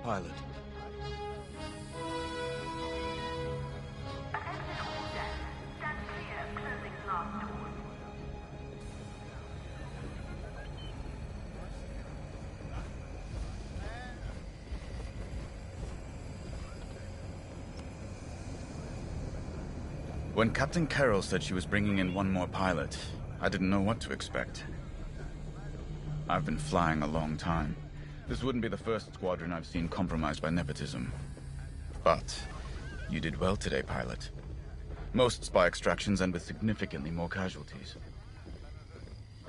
pilot. When Captain Carroll said she was bringing in one more pilot, I didn't know what to expect. I've been flying a long time. This wouldn't be the first squadron I've seen compromised by nepotism. But you did well today, pilot. Most spy extractions end with significantly more casualties.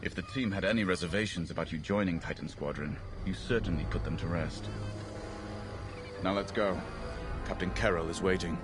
If the team had any reservations about you joining Titan Squadron, you certainly put them to rest. Now let's go. Captain Carroll is waiting.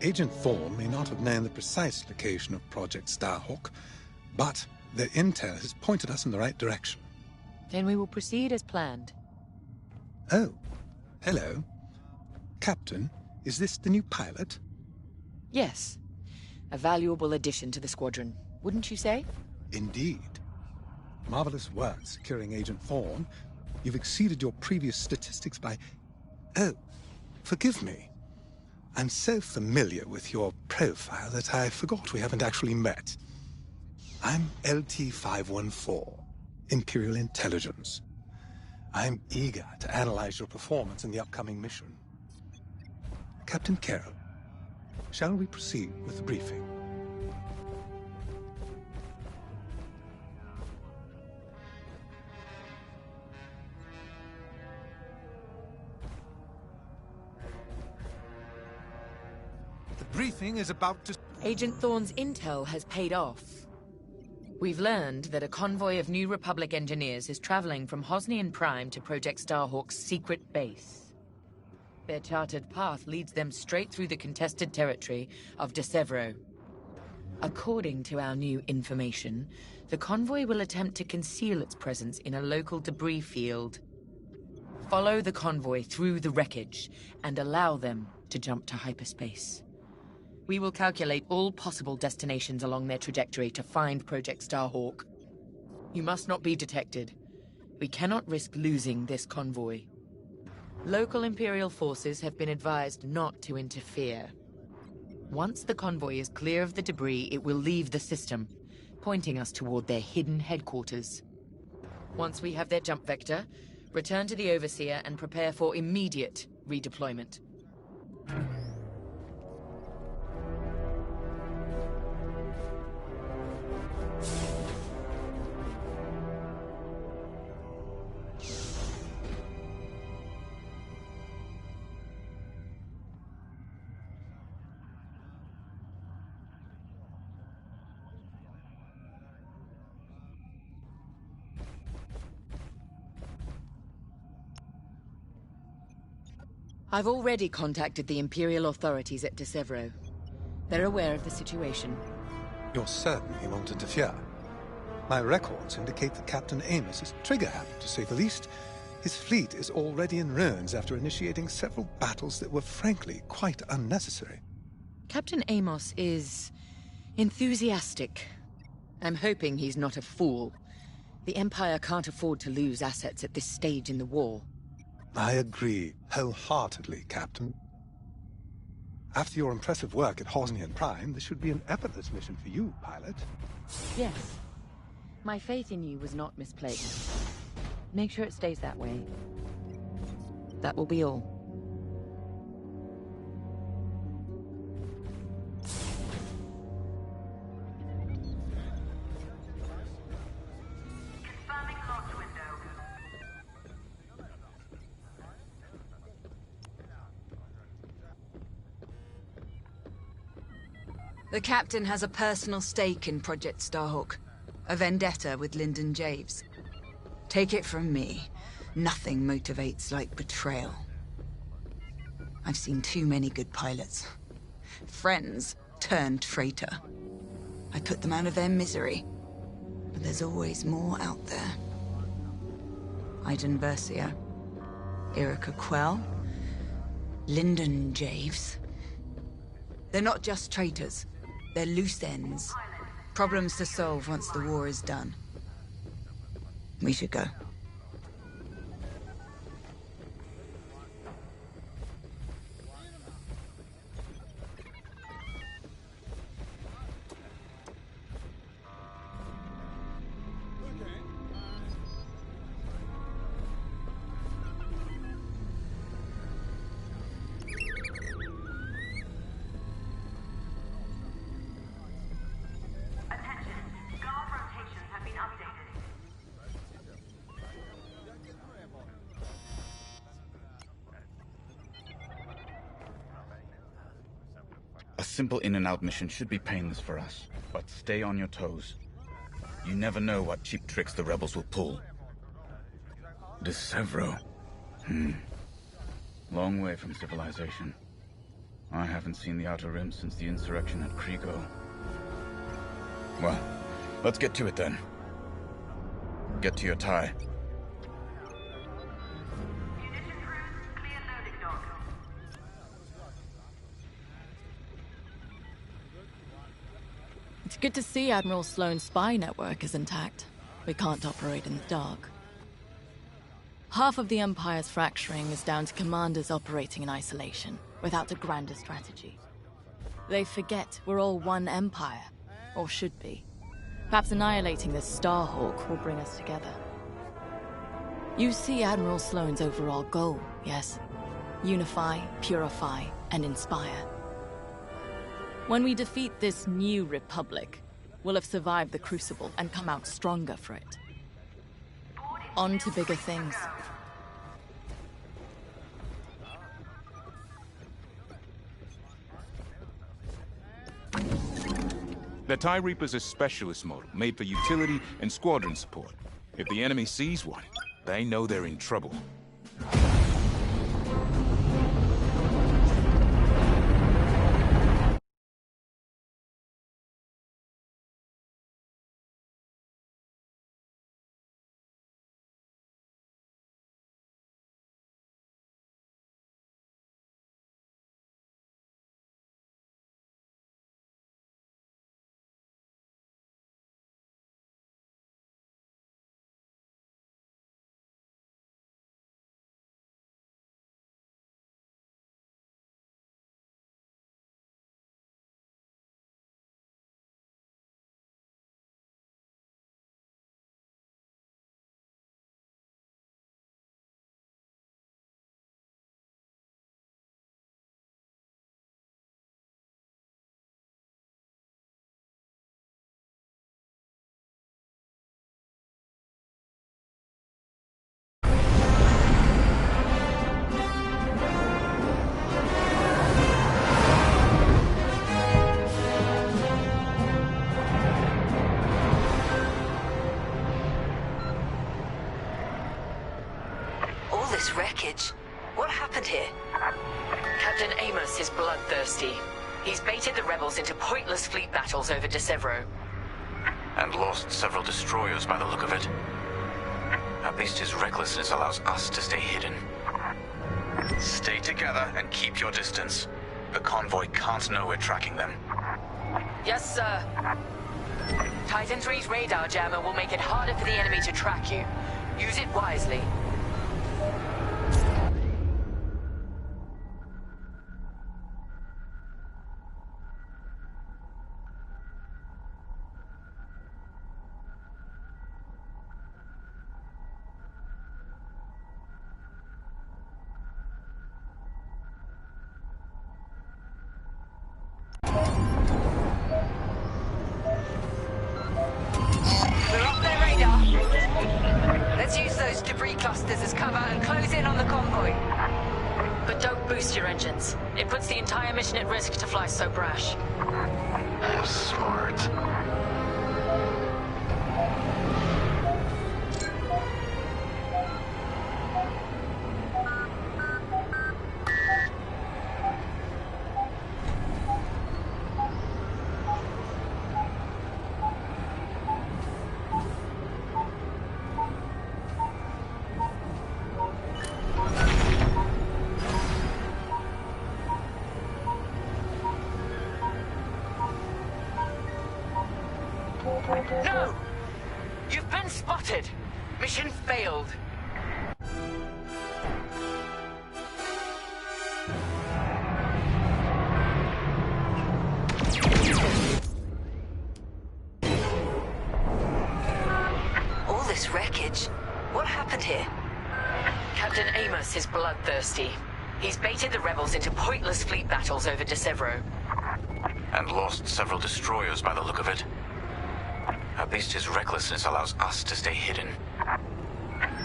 Agent Thorne may not have known the precise location of Project Starhawk, but their intel has pointed us in the right direction. Then we will proceed as planned. Oh, hello. Captain, is this the new pilot? Yes. A valuable addition to the squadron, wouldn't you say? Indeed. Marvelous work securing Agent Thorne. You've exceeded your previous statistics by... Oh, forgive me. I'm so familiar with your profile that I forgot we haven't actually met. I'm LT-514, Imperial Intelligence. I'm eager to analyze your performance in the upcoming mission. Captain Carroll, shall we proceed with the briefing? Briefing is about to... Agent Thorne's intel has paid off. We've learned that a convoy of New Republic engineers is traveling from Hosnian Prime to Project Starhawk's secret base. Their charted path leads them straight through the contested territory of De Severo. According to our new information, the convoy will attempt to conceal its presence in a local debris field. Follow the convoy through the wreckage and allow them to jump to hyperspace. We will calculate all possible destinations along their trajectory to find Project Starhawk. You must not be detected. We cannot risk losing this convoy. Local Imperial forces have been advised not to interfere. Once the convoy is clear of the debris, it will leave the system, pointing us toward their hidden headquarters. Once we have their jump vector, return to the Overseer and prepare for immediate redeployment. I've already contacted the Imperial authorities at De Severo. They're aware of the situation. You're certain he won't interfere? My records indicate that Captain Amos is trigger-happy, to say the least. His fleet is already in ruins after initiating several battles that were frankly quite unnecessary. Captain Amos is enthusiastic. I'm hoping he's not a fool. The Empire can't afford to lose assets at this stage in the war. I agree wholeheartedly, Captain. After your impressive work at Hosnian Prime, this should be an effortless mission for you, pilot. Yes. My faith in you was not misplaced. Make sure it stays that way. That will be all. The captain has a personal stake in Project Starhawk. A vendetta with Lyndon Javes. Take it from me, nothing motivates like betrayal. I've seen too many good pilots. Friends turned traitor. I put them out of their misery. But there's always more out there. Iden Versio, Erica Quell, Lyndon Javes. They're not just traitors. They're loose ends. Problems to solve once the war is done. We should go. A simple in-and-out mission should be painless for us, but stay on your toes. You never know what cheap tricks the rebels will pull. Desevro. Long way from civilization. I haven't seen the Outer Rim since the insurrection at Kriego. Well, let's get to it then. Get to your tie. It's good to see Admiral Sloane's spy network is intact. We can't operate in the dark. Half of the Empire's fracturing is down to commanders operating in isolation, without a grander strategy. They forget we're all one Empire, or should be. Perhaps annihilating this Starhawk will bring us together. You see Admiral Sloane's overall goal, yes? Unify, purify, and inspire. When we defeat this new Republic, we'll have survived the Crucible and come out stronger for it. On to bigger things. The TIE Reaper's a specialist model, made for utility and squadron support. If the enemy sees one, they know they're in trouble. This wreckage. What happened here? Captain Amos is bloodthirsty. He's baited the rebels into pointless fleet battles over Desevro. And lost several destroyers by the look of it. At least his recklessness allows us to stay hidden. Stay together and keep your distance. The convoy can't know we're tracking them. Yes, sir. Titan 3's radar jammer will make it harder for the enemy to track you. Use it wisely. We're off their radar. Let's use those debris clusters as cover and close in on the convoy. But don't boost your engines. It puts the entire mission at risk to fly so brash. I'm smart. No! You've been spotted! Mission failed. All this wreckage. What happened here? Captain Amos is bloodthirsty. He's baited the rebels into pointless fleet battles over De Severo. And lost several destroyers by the look of it. At least his recklessness allows us to stay hidden.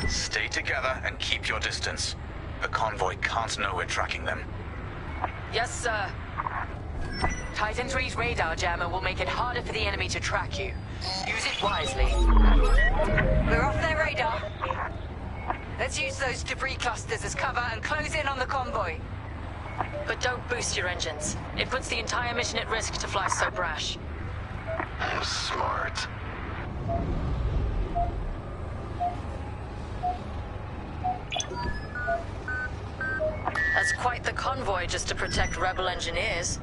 Stay together and keep your distance. The convoy can't know we're tracking them. Yes, sir. Titan 3's radar jammer will make it harder for the enemy to track you. Use it wisely. We're off their radar. Let's use those debris clusters as cover and close in on the convoy. But don't boost your engines. It puts the entire mission at risk to fly so brash. I'm smart. That's quite the convoy just to protect rebel engineers.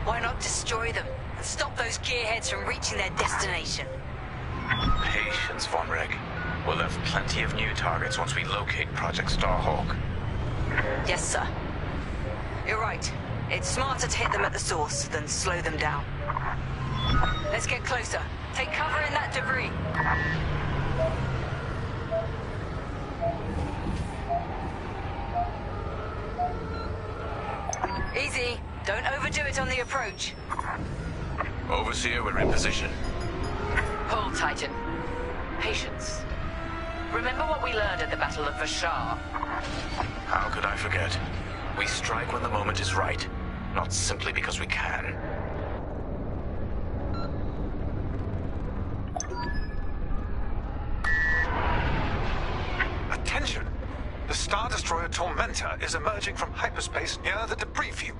Why not destroy them and stop those gearheads from reaching their destination? Patience, Von Reg. We'll have plenty of new targets once we locate Project Starhawk. Yes, sir. You're right. It's smarter to hit them at the source than slow them down. Let's get closer. Take cover in that debris. Easy. Don't overdo it on the approach. Overseer, we're in position. Hold, Titan. Patience. Remember what we learned at the Battle of Vashar? How could I forget? We strike when the moment is right, not simply because we can. Attention! The Star Destroyer Tormentor is emerging from hyperspace near the debris field.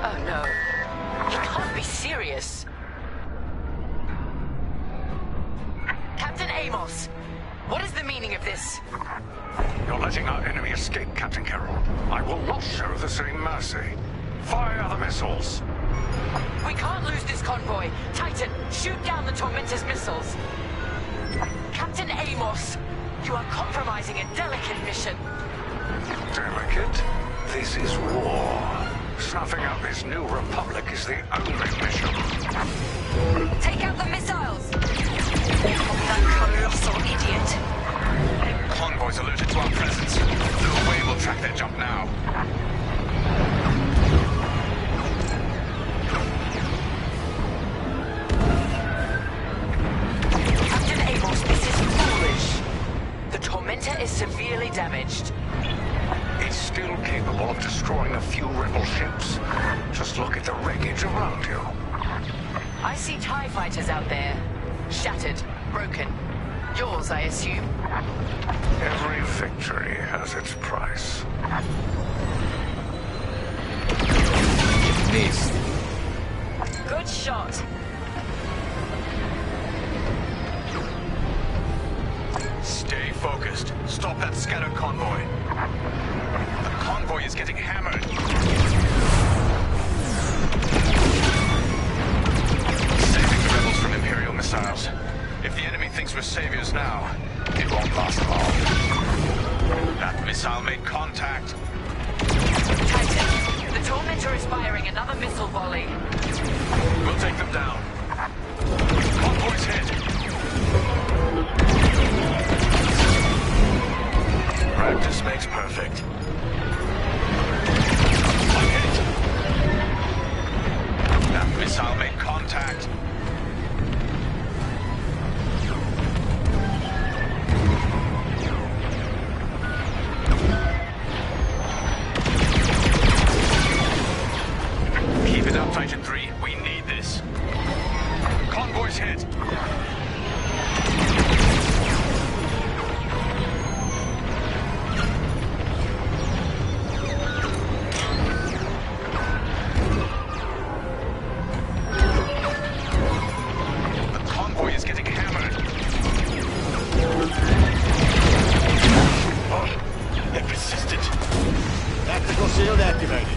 Oh no. You can't be serious. Captain Amos, what is the meaning of this? You're letting our enemy escape, Captain Carroll. I will not show the same mercy. Fire the missiles. We can't lose this convoy. Titan, shoot down the Tormentor's missiles. Captain Amos, you are compromising a delicate mission. Delicate? This is war. Snuffing out this new republic is the only mission. Take out the missiles! That colossal idiot. Convoys alerted to our presence. No way we'll track their jump now. Captain Amos, this is foolish. The Tormentor is severely damaged. It's still capable of destroying a few rebel ships. Just look at the wreckage around you. I see TIE fighters out there. Shattered, broken. Yours, I assume. Every victory has its price. Missed. Good shot. Stay focused. Stop that scattered convoy. The convoy is getting hammered. Saving the rebels from Imperial missiles. If the enemy thinks we're saviors now, it won't last long. That missile made contact. Titan, the Tormentor is firing another missile volley. We'll take them down. Convoy's hit. Practice makes perfect. I'm hit. That missile made contact. Titan 3, we need this. Convoy's hit. The convoy is getting hammered. Oh, they're persistent. Tactical shield activated.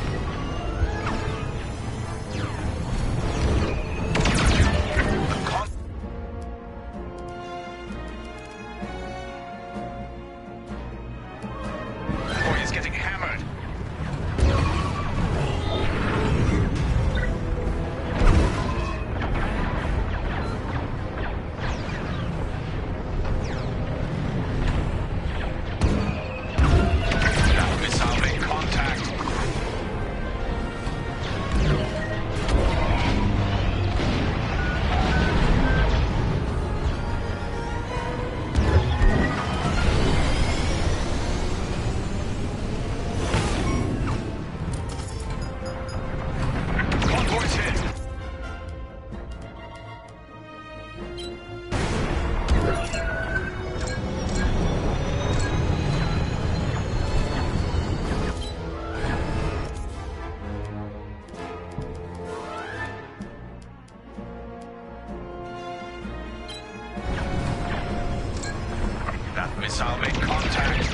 Missile made contact.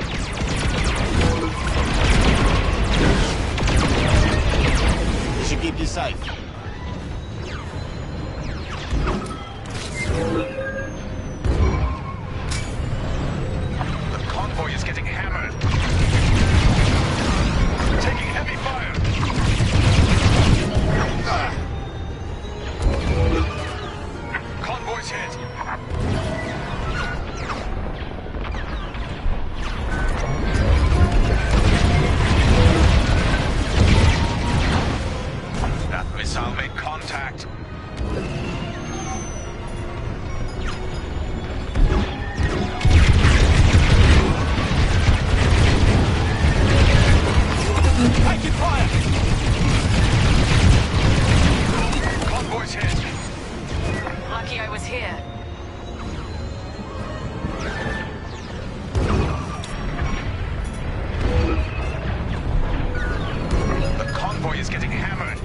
This should keep you safe. The convoy is getting hammered. Taking heavy fire. Convoy's hit. Missile made contact. Taking fire! Convoy's hit. Lucky I was here. The convoy is getting hammered.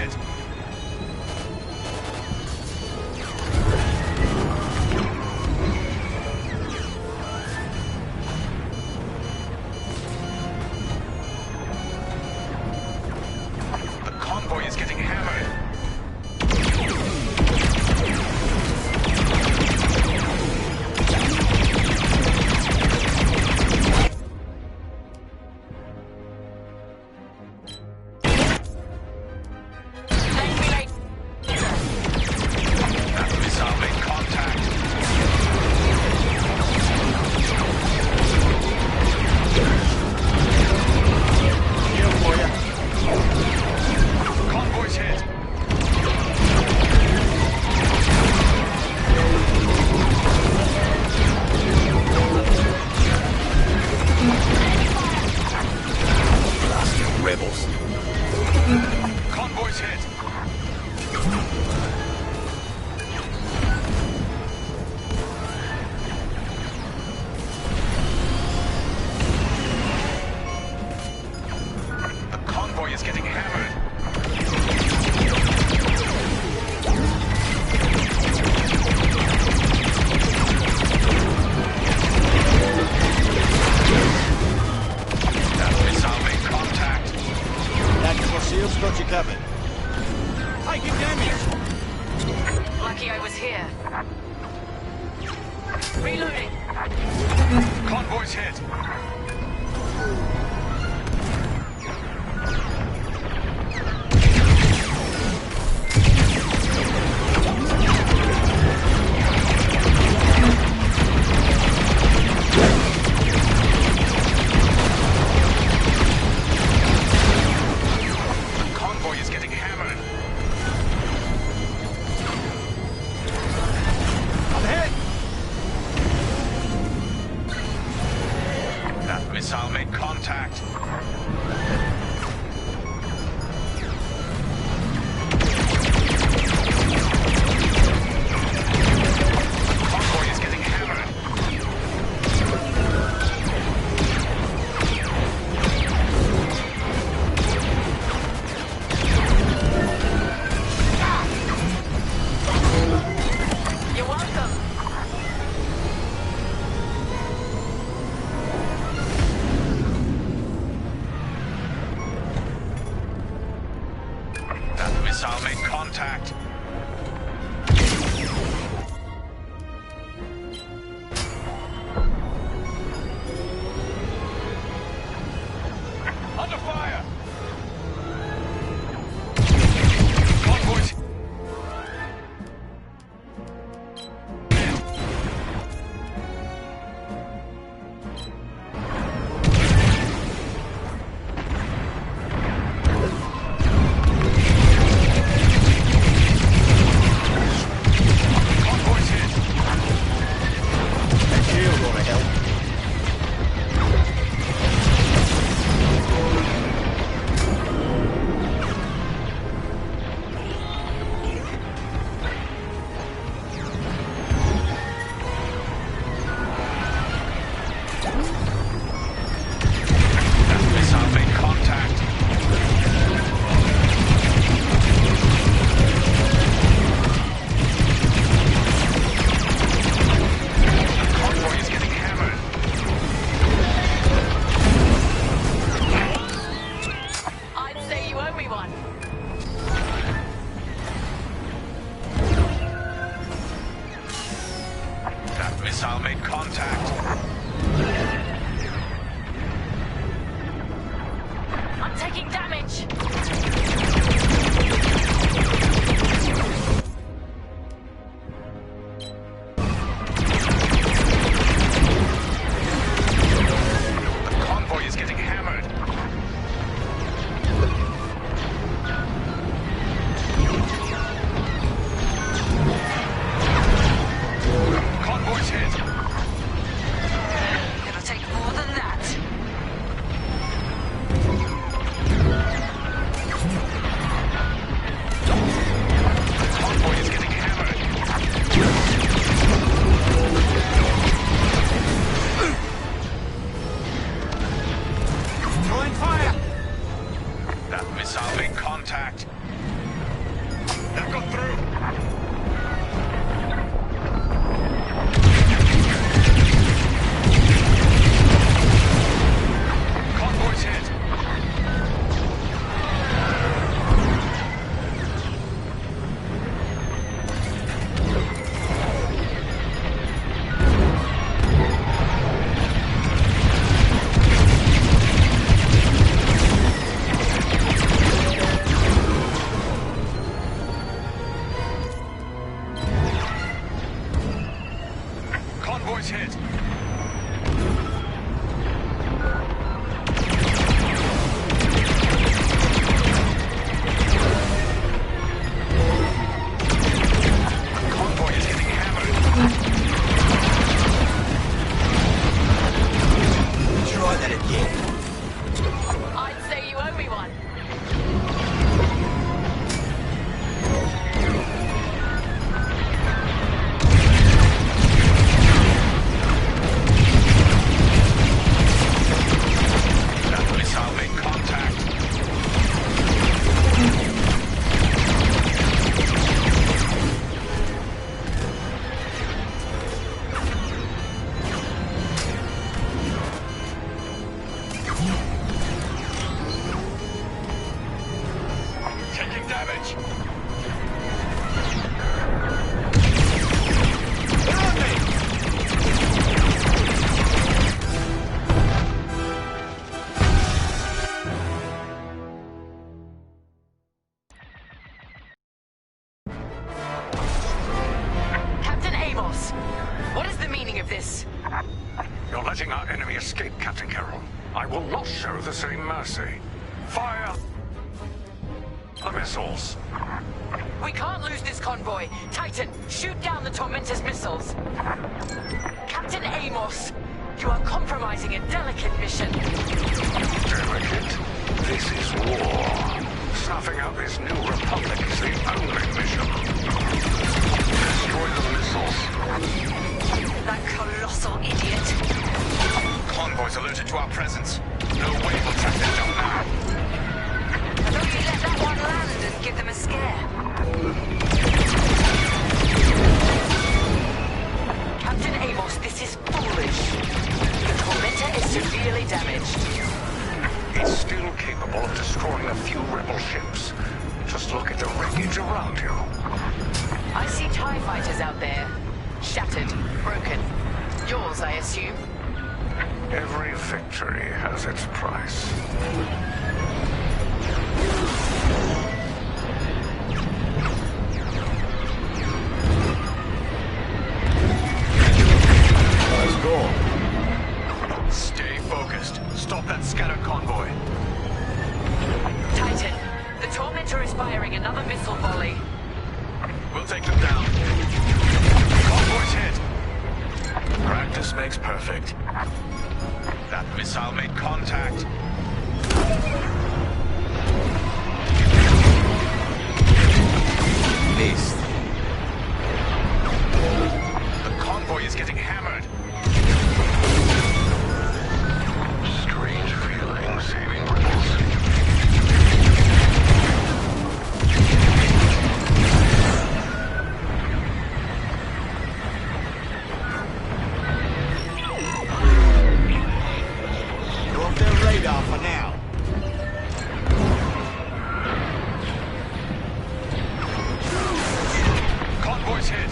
hit. The convoy is getting hammered. Missile made contact. Convoy is getting hammered. You're welcome. Missile made contact. Under fire! Convoys! this? You're letting our enemy escape, Captain Carroll. I will not show the same mercy. Fire the missiles. We can't lose this convoy. Titan, shoot down the Tormentor's missiles. Captain Amos, you are compromising a delicate mission. Delicate? This is war. Snuffing out this new republic is the only mission. Destroy the missiles. That colossal idiot. Convoy's alerted to our presence. No way we'll track them down now. I thought you let that one land and give them a scare. Captain Amos, this is foolish. The Tormentor is severely damaged. It's still capable of destroying a few rebel ships. Just look at the wreckage around you. I see TIE fighters out there. Shattered, broken. Yours, I assume? Every victory has its price. Let's go. Stay focused. Stop that scattered convoy. Titan, the Tormentor is firing another missile volley. We'll take them down. Convoy's hit. Practice makes perfect. That missile made contact. Missed. The convoy is getting hammered. Strange feeling saving rebels. You're off their radar for now. Convoy's hit.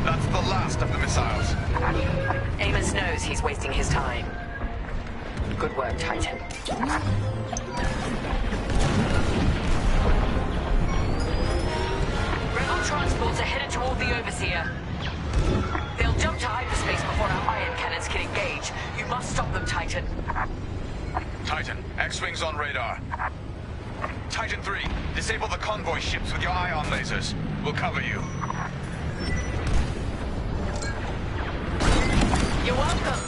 That's the last of the missiles. Amos knows he's wasting his time. Good work, Titan. Rebel transports are headed toward the Overseer. They'll jump to hyperspace before our ion cannons can engage. You must stop them, Titan. Titan, X-Wings on radar. Titan 3, disable the convoy ships with your ion lasers. We'll cover you. You're welcome.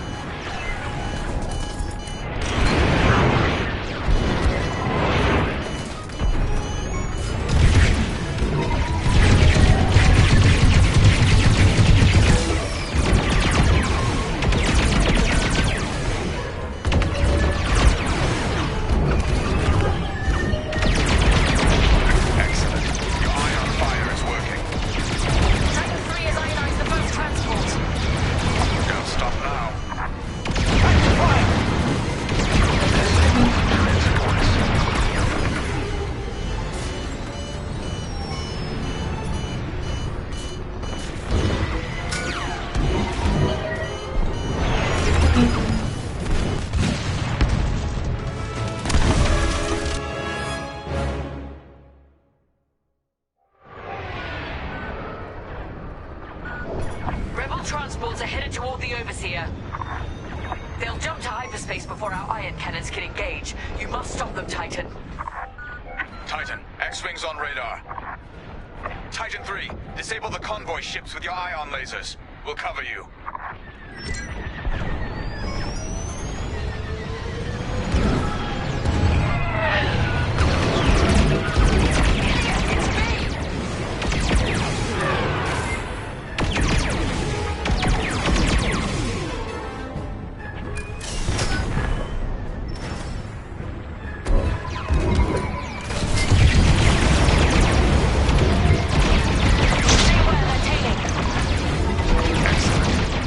Excellent. Your ion fire is working. Titan 3 has ionized the first transport. Don't stop now. Rebel transports are headed toward the Overseer. They'll jump to hyperspace before our ion cannons can engage. You must stop them, Titan. Titan, X-Wings on radar. Titan 3, disable the convoy ships with your ion lasers. We'll cover you. See where they're taking. Excellent.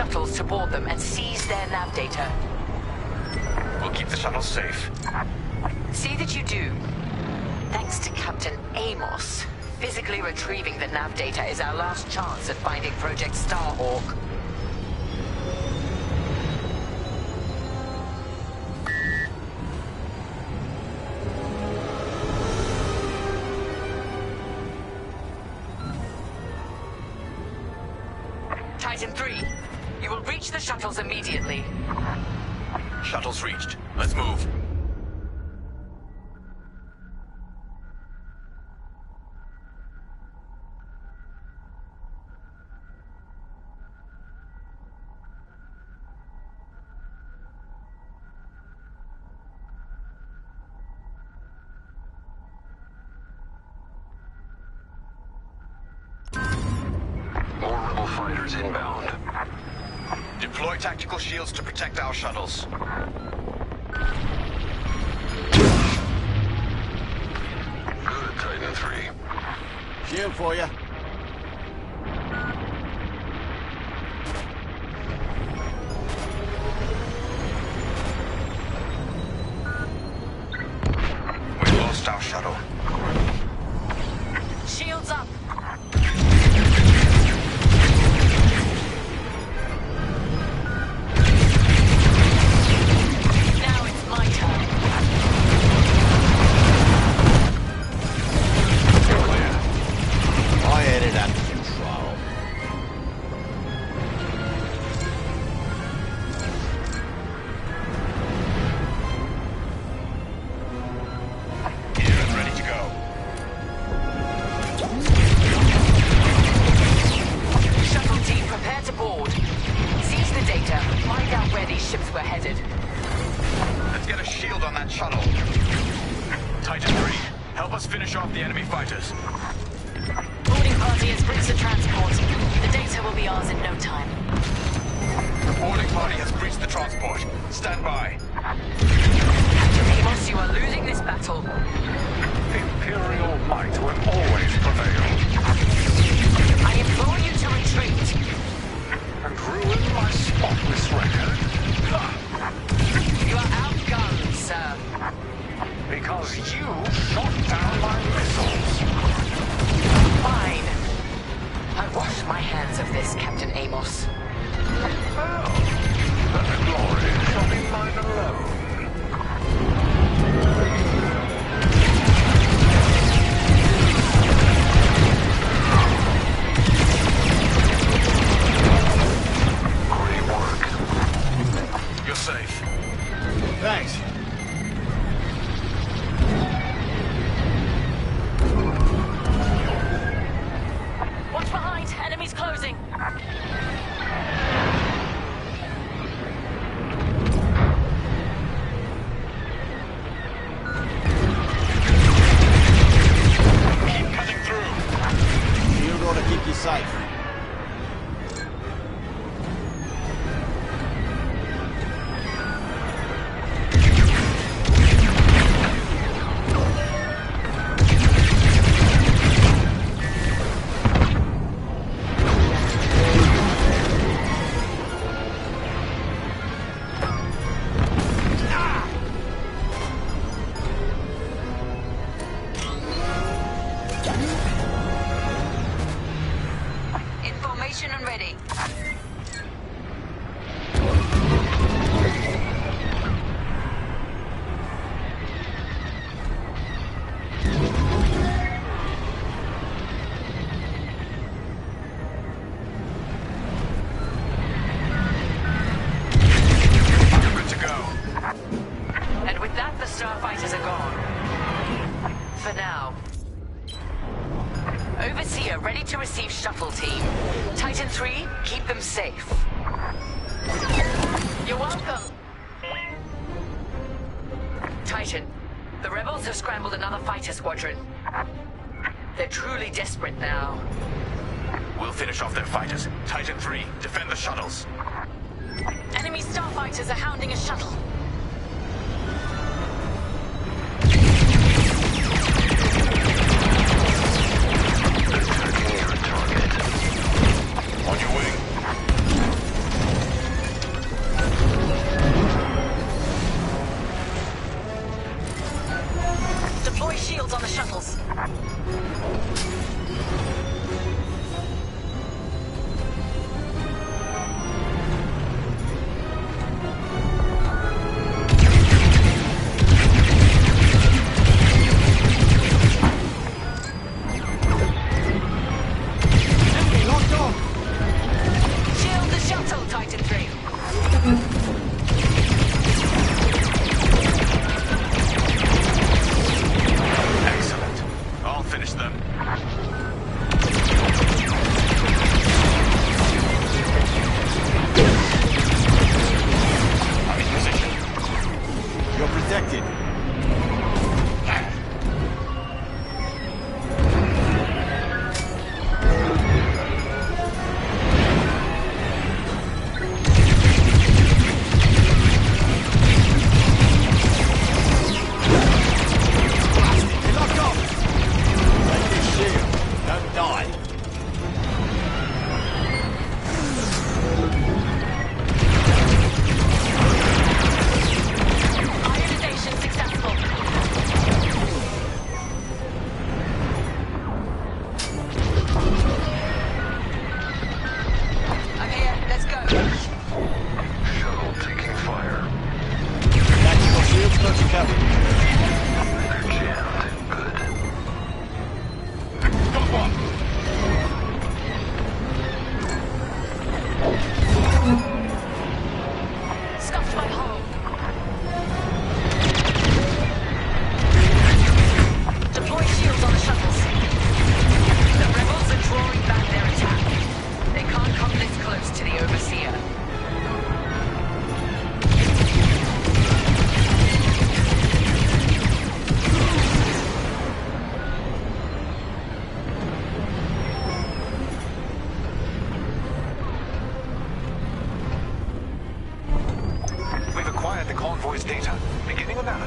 shuttles to board them and seize their nav data. We'll keep the shuttles safe. See that you do. Thanks to Captain Amos, physically retrieving the nav data is our last chance at finding Project Starhawk. Titan 3, you will reach the shuttles immediately. Shuttles reached. Let's move. More rebel fighters inbound. Deploy tactical shields to protect our shuttles. Good, Titan 3. Shield for you. We lost our shuttle. Shields up! Now it's my turn. Clear. I headed out to control. Gear and ready to go. Shuttle team, prepare to board. Seize the data. Find out where these ships were headed. Let's get a shield on that shuttle. Titan 3, help us finish off the enemy fighters. Boarding party has breached the transport. The data will be ours in no time. The boarding party has breached the transport. Stand by. Captain Amos, you are losing this battle. Imperial might will always prevail. I implore you to retreat. And ruin my spotless record. You are outgunned, sir. Because you shot down my missiles. Fine. I wash my hands of this, Captain Amos. Well, then the glory shall be mine alone. Great work. You're safe. Thanks. Watch behind. Enemies closing. Keep cutting through. Shield ought to keep you safe. Information and ready. You're good to go. And with that, the starfighters are gone. For now. Overseer, ready to receive shuttle team. Titan 3, keep them safe. You're welcome. Titan, the rebels have scrambled another fighter squadron. They're truly desperate now. We'll finish off their fighters. Titan 3, defend the shuttles. Enemy starfighters are hounding a shuttle. Attacking your target. On your wing.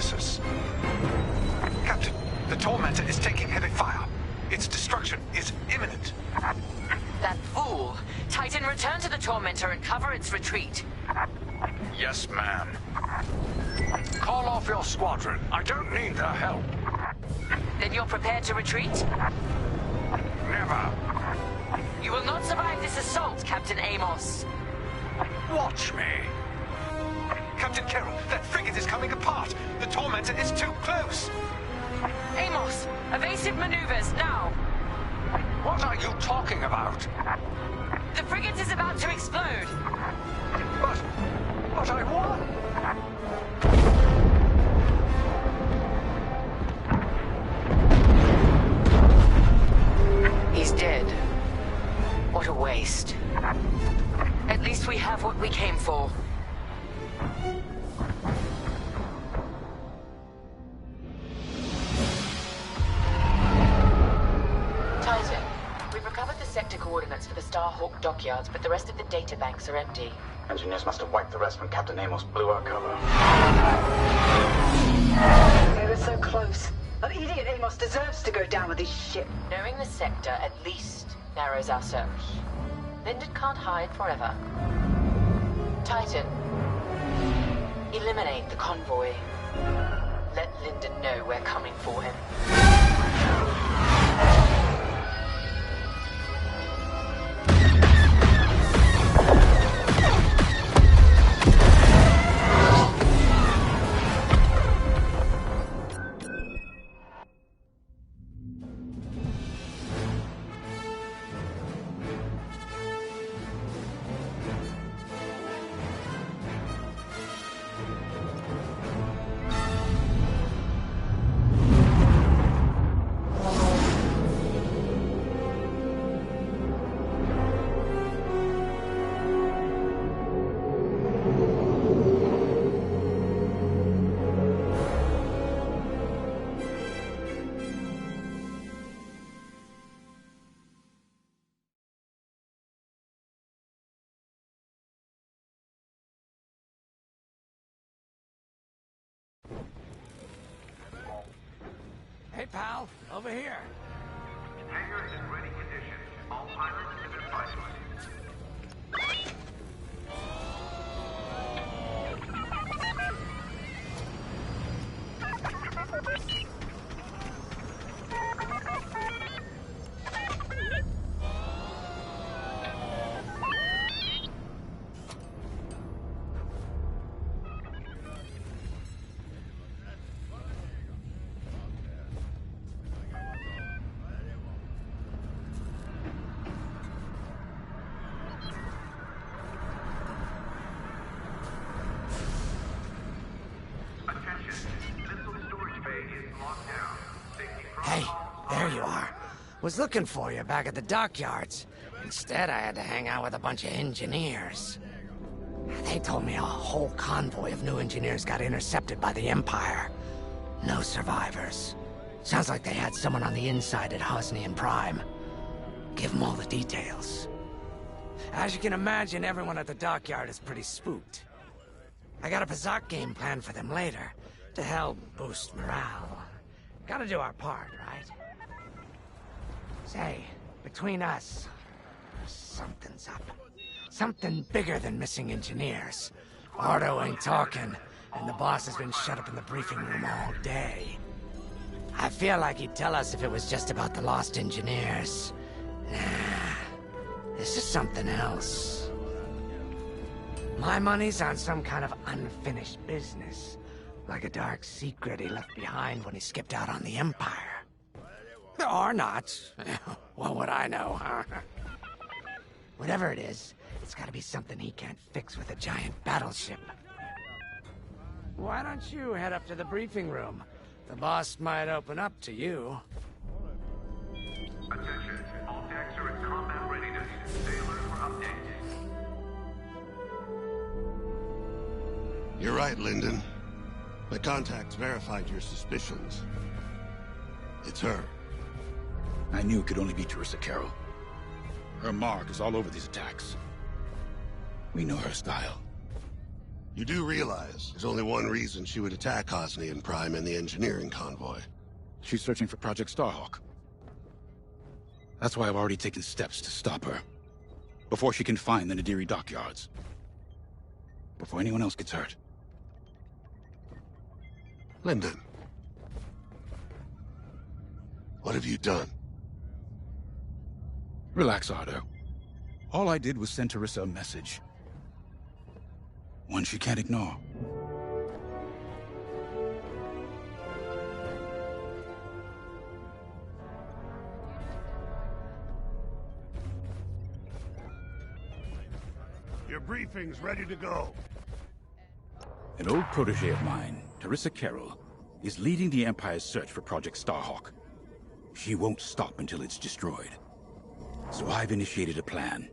nemesis. Captain, the Tormentor is taking heavy fire. Its destruction is imminent. That fool! Titan, return to the Tormentor and cover its retreat. Yes, ma'am. Call off your squadron. I don't need their help. Then you're prepared to retreat? Never. You will not survive this assault, Captain Amos. Watch me. Captain Carroll, that frigate is coming apart. The Tormentor is too close. Amos, evasive maneuvers, now! What are you talking about? The frigate is about to explode. But I won. He's dead. What a waste. At least we have what we came for. Titan, we've recovered the sector coordinates for the Starhawk dockyards, but the rest of the data banks are empty. Engineers must have wiped the rest when Captain Amos blew our cover. We were so close. That idiot Amos deserves to go down with his ship. Knowing the sector at least narrows our search. Linden can't hide forever. Titan, eliminate the convoy. Let Linden know we're coming for him. Hey, pal, over here. Hangar is in ready condition. All pilots have been flight. Hey, there you are. Was looking for you back at the dockyards. Instead, I had to hang out with a bunch of engineers. They told me a whole convoy of new engineers got intercepted by the Empire. No survivors. Sounds like they had someone on the inside at Hosnian Prime. Give them all the details. As you can imagine, everyone at the dockyard is pretty spooked. I got a Pazak game planned for them later, to help boost morale. Gotta do our part, right? Say, between us, something's up. Something bigger than missing engineers. Ardo ain't talking, and the boss has been shut up in the briefing room all day. I feel like he'd tell us if it was just about the lost engineers. Nah, this is something else. My money's on some kind of unfinished business. Like a dark secret he left behind when he skipped out on the Empire. Or not. What would I know, huh? Whatever it is, it's gotta be something he can't fix with a giant battleship. Why don't you head up to the briefing room? The boss might open up to you. Attention, all decks are in combat readiness. Stay alert for updates. You're right, Linden. My contacts verified your suspicions. It's her. I knew it could only be Teresa Carroll. Her mark is all over these attacks. We know her style. You do realize there's only one reason she would attack Hosnian Prime and the engineering convoy. She's searching for Project Starhawk. That's why I've already taken steps to stop her. Before she can find the Nadiri dockyards. Before anyone else gets hurt. Lyndon. What have you done? Relax, Ardo. All I did was send Teresa a message. One she can't ignore. Your briefing's ready to go. An old protege of mine, Teresa Carroll, is leading the Empire's search for Project Starhawk. She won't stop until it's destroyed. So I've initiated a plan.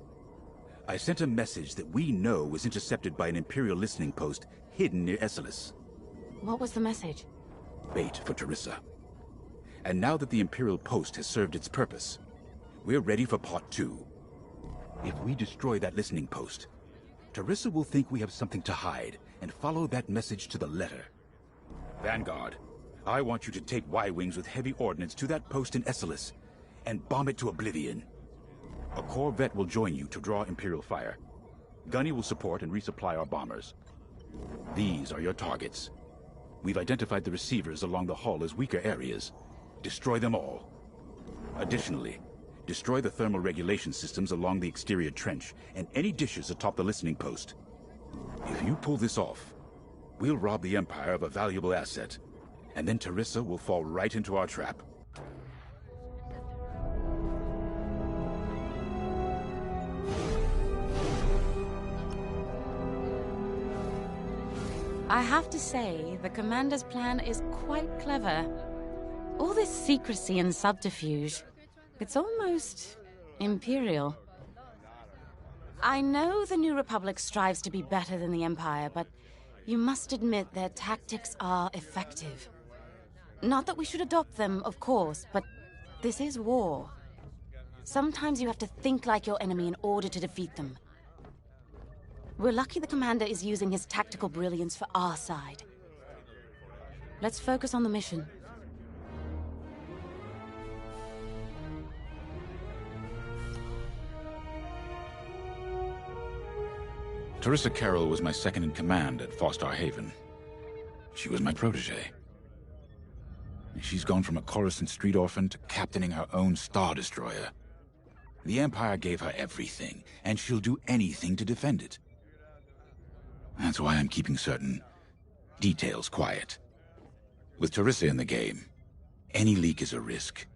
I sent a message that we know was intercepted by an Imperial listening post hidden near Esselis. What was the message? Bait for Teresa. And now that the Imperial post has served its purpose, we're ready for Part 2. If we destroy that listening post, Teresa will think we have something to hide and follow that message to the letter. Vanguard, I want you to take Y-Wings with heavy ordnance to that post in Esselis and bomb it to oblivion. A corvette will join you to draw Imperial fire. Gunny will support and resupply our bombers. These are your targets. We've identified the receivers along the hull as weaker areas. Destroy them all. Additionally, destroy the thermal regulation systems along the exterior trench and any dishes atop the listening post. If you pull this off, we'll rob the Empire of a valuable asset, and then Teresa will fall right into our trap. I have to say, the Commander's plan is quite clever. All this secrecy and subterfuge, it's almost Imperial. I know the New Republic strives to be better than the Empire, but you must admit their tactics are effective. Not that we should adopt them, of course, but this is war. Sometimes you have to think like your enemy in order to defeat them. We're lucky the Commander is using his tactical brilliance for our side. Let's focus on the mission. Teresa Carroll was my second in command at Fostar Haven. She was my protege. She's gone from a Coruscant street orphan to captaining her own Star Destroyer. The Empire gave her everything, and she'll do anything to defend it. That's why I'm keeping certain details quiet. With Teresa in the game, any leak is a risk.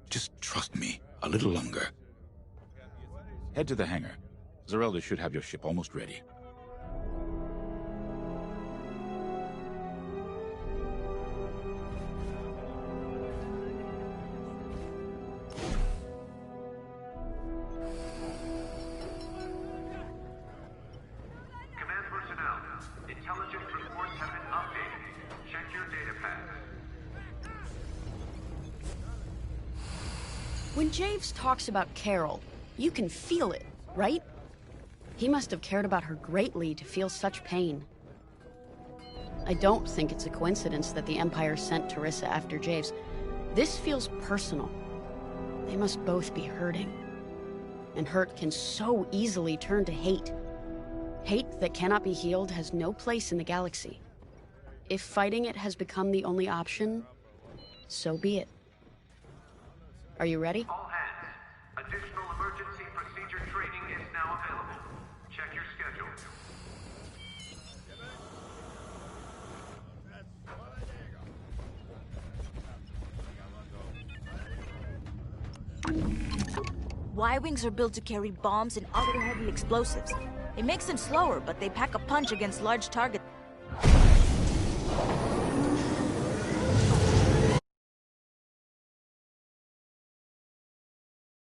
Just trust me a little longer. Head to the hangar. Zerelda should have your ship almost ready. Command personnel, intelligence reports have been updated. Check your data pad. When Javes talks about Carol, you can feel it, right? He must have cared about her greatly to feel such pain. I don't think it's a coincidence that the Empire sent Teresa after Javes. This feels personal. They must both be hurting. And hurt can so easily turn to hate. Hate that cannot be healed has no place in the galaxy. If fighting it has become the only option, so be it. Are you ready? All hands, additional emergency procedure training is now available. Check your schedule. Y-Wings are built to carry bombs and other heavy explosives. It makes them slower, but they pack a punch against large targets.